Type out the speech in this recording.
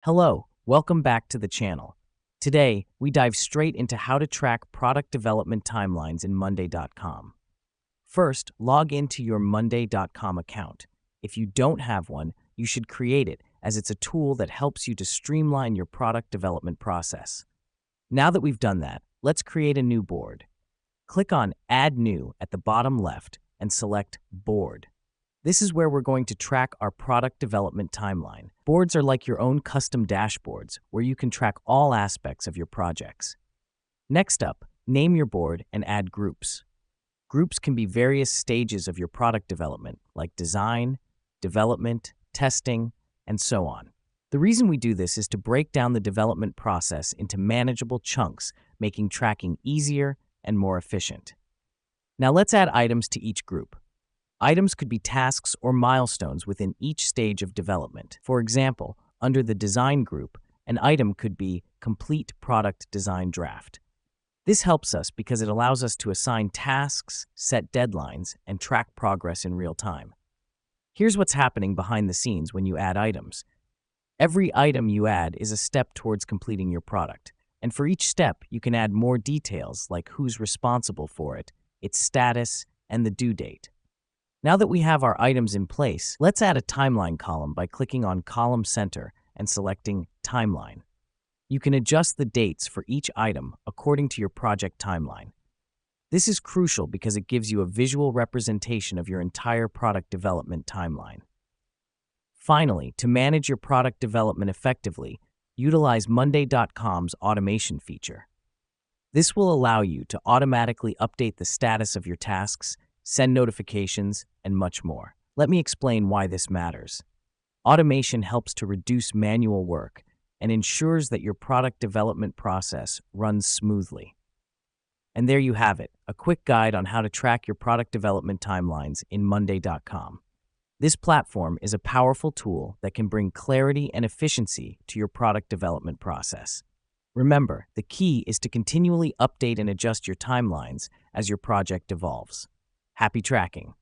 Hello, welcome back to the channel. Today, we dive straight into how to track product development timelines in Monday.com. First, log into your Monday.com account. If you don't have one, you should create it, as it's a tool that helps you to streamline your product development process. Now that we've done that, let's create a new board. Click on Add New at the bottom left and select Board. This is where we're going to track our product development timeline. Boards are like your own custom dashboards where you can track all aspects of your projects. Next up, name your board and add groups. Groups can be various stages of your product development, like design, development, testing, and so on. The reason we do this is to break down the development process into manageable chunks, making tracking easier and more efficient. Now let's add items to each group. Items could be tasks or milestones within each stage of development. For example, under the design group, an item could be Complete Product Design Draft. This helps us because it allows us to assign tasks, set deadlines, and track progress in real time. Here's what's happening behind the scenes when you add items. Every item you add is a step towards completing your product, and for each step, you can add more details like who's responsible for it, its status, and the due date. Now that we have our items in place, let's add a timeline column by clicking on Column Center and selecting Timeline. You can adjust the dates for each item according to your project timeline. This is crucial because it gives you a visual representation of your entire product development timeline. Finally, to manage your product development effectively, utilize Monday.com's automation feature. This will allow you to automatically update the status of your tasks, send notifications, and much more. Let me explain why this matters. Automation helps to reduce manual work and ensures that your product development process runs smoothly. And there you have it, a quick guide on how to track your product development timelines in Monday.com. This platform is a powerful tool that can bring clarity and efficiency to your product development process. Remember, the key is to continually update and adjust your timelines as your project evolves. Happy tracking!